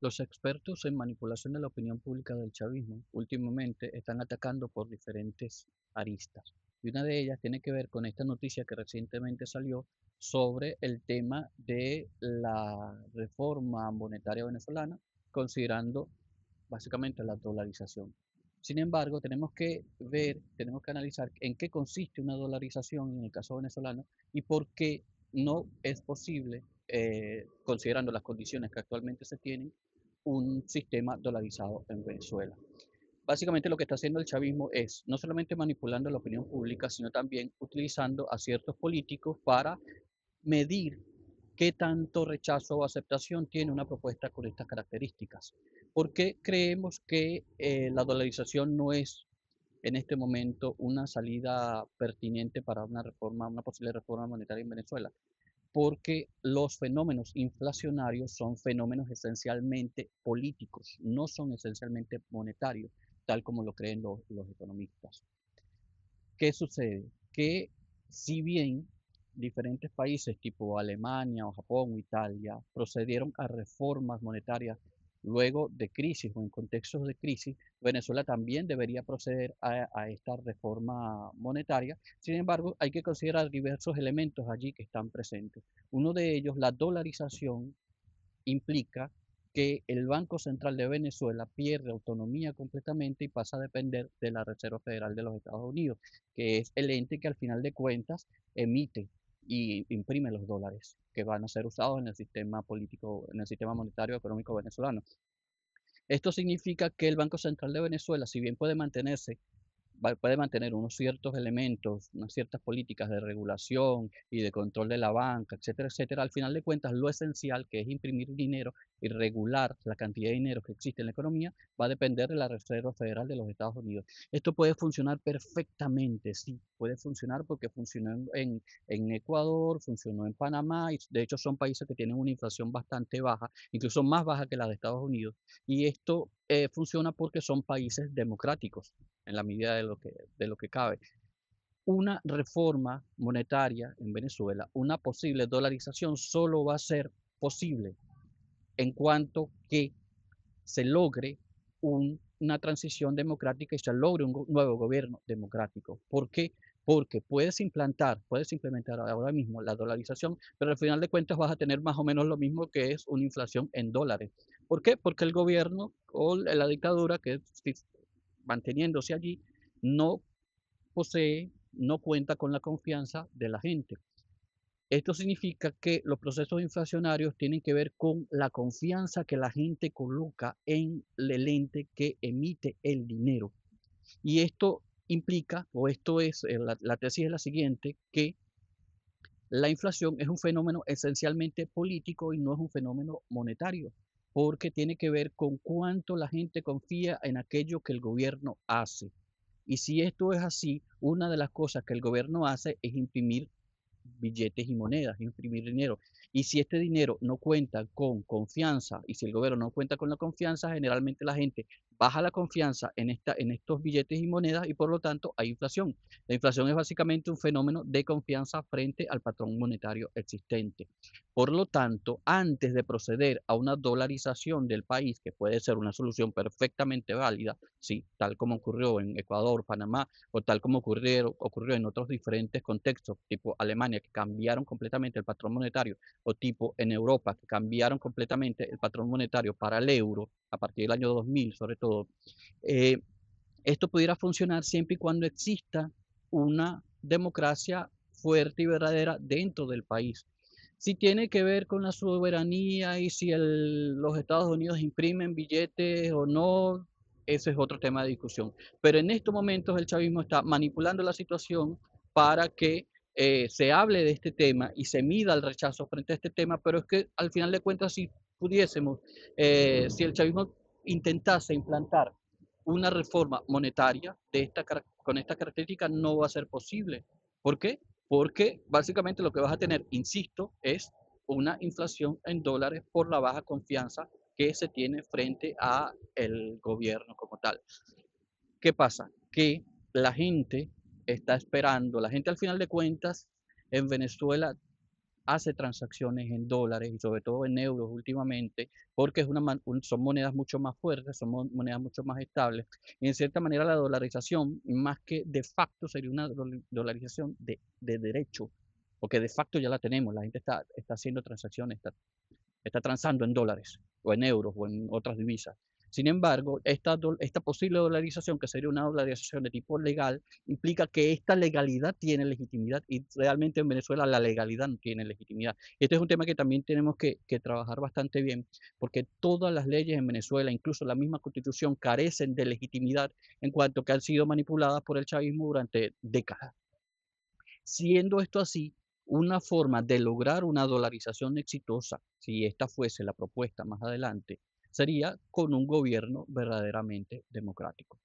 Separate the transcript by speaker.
Speaker 1: Los expertos en manipulación de la opinión pública del chavismo últimamente están atacando por diferentes aristas. Y una de ellas tiene que ver con esta noticia que recientemente salió sobre el tema de la reforma monetaria venezolana, considerando básicamente la dolarización. Sin embargo, tenemos que ver, tenemos que analizar en qué consiste una dolarización en el caso venezolano y por qué no es posible, considerando las condiciones que actualmente se tienen, un sistema dolarizado en Venezuela. Básicamente lo que está haciendo el chavismo es no solamente manipulando la opinión pública, sino también utilizando a ciertos políticos para medir qué tanto rechazo o aceptación tiene una propuesta con estas características. ¿Por qué creemos que la dolarización no es en este momento una salida pertinente para una reforma, una posible reforma monetaria en Venezuela? Porque los fenómenos inflacionarios son fenómenos esencialmente políticos, no son esencialmente monetarios, tal como lo creen los economistas. ¿Qué sucede? Que si bien diferentes países tipo Alemania o Japón o Italia procedieron a reformas monetarias luego de crisis o en contextos de crisis, Venezuela también debería proceder a esta reforma monetaria. Sin embargo, hay que considerar diversos elementos allí que están presentes. Uno de ellos, la dolarización, implica que el Banco Central de Venezuela pierde autonomía completamente y pasa a depender de la Reserva Federal de los Estados Unidos, que es el ente que al final de cuentas emite y imprime los dólares que van a ser usados en el sistema político, en el sistema monetario económico venezolano. Esto significa que el Banco Central de Venezuela, si bien puede mantener unos ciertos elementos, unas ciertas políticas de regulación y de control de la banca, etcétera, etcétera, al final de cuentas lo esencial, que es imprimir dinero y regular la cantidad de dinero que existe en la economía, va a depender de la Reserva Federal de los Estados Unidos. Esto puede funcionar perfectamente, sí, puede funcionar porque funcionó en Ecuador, funcionó en Panamá, y de hecho son países que tienen una inflación bastante baja, incluso más baja que la de Estados Unidos, y esto funciona porque son países democráticos en la medida de lo que cabe. Una reforma monetaria en Venezuela, una posible dolarización, solo va a ser posible en cuanto que se logre una transición democrática y se logre un nuevo gobierno democrático. ¿Por qué? Porque puedes implementar ahora mismo la dolarización, pero al final de cuentas vas a tener más o menos lo mismo que es una inflación en dólares. ¿Por qué? Porque el gobierno o la dictadura que manteniéndose allí no posee, no cuenta con la confianza de la gente. Esto significa que los procesos inflacionarios tienen que ver con la confianza que la gente coloca en el ente que emite el dinero. Y esto implica, o esto es, la tesis es la siguiente, que la inflación es un fenómeno esencialmente político y no es un fenómeno monetario, porque tiene que ver con cuánto la gente confía en aquello que el gobierno hace. Y si esto es así, una de las cosas que el gobierno hace es imprimir billetes y monedas, imprimir dinero. Y si este dinero no cuenta con confianza, y si el gobierno no cuenta con la confianza, generalmente la gente baja la confianza en estos billetes y monedas y por lo tanto hay inflación. La inflación es básicamente un fenómeno de confianza frente al patrón monetario existente. Por lo tanto, antes de proceder a una dolarización del país, que puede ser una solución perfectamente válida, sí, tal como ocurrió en Ecuador, Panamá, o tal como ocurrió en otros diferentes contextos, tipo Alemania, que cambiaron completamente el patrón monetario, o tipo en Europa, que cambiaron completamente el patrón monetario para el euro a partir del año 2000, sobre todo. eh, Esto pudiera funcionar siempre y cuando exista una democracia fuerte y verdadera dentro del país. Si tiene que ver con la soberanía y si los Estados Unidos imprimen billetes o no, ese es otro tema de discusión. Pero en estos momentos el chavismo está manipulando la situación para que se hable de este tema y se mida el rechazo frente a este tema, pero es que al final de cuentas, si pudiésemos, si el chavismo intentase implantar una reforma monetaria con esta característica, no va a ser posible. ¿Por qué? Porque básicamente lo que vas a tener, insisto, es una inflación en dólares por la baja confianza que se tiene frente a el gobierno como tal. ¿Qué pasa? Que la gente está esperando, la gente al final de cuentas en Venezuela hace transacciones en dólares y sobre todo en euros últimamente, porque es son monedas mucho más fuertes, son monedas mucho más estables. Y en cierta manera la dolarización, más que de facto, sería una dolarización de derecho, porque de facto ya la tenemos, la gente está haciendo transacciones, está transando en dólares o en euros o en otras divisas. Sin embargo, esta posible dolarización, que sería una dolarización de tipo legal, implica que esta legalidad tiene legitimidad y realmente en Venezuela la legalidad no tiene legitimidad. Este es un tema que también tenemos que trabajar bastante bien, porque todas las leyes en Venezuela, incluso la misma constitución, carecen de legitimidad en cuanto que han sido manipuladas por el chavismo durante décadas. Siendo esto así, una forma de lograr una dolarización exitosa, si esta fuese la propuesta más adelante, sería con un gobierno verdaderamente democrático.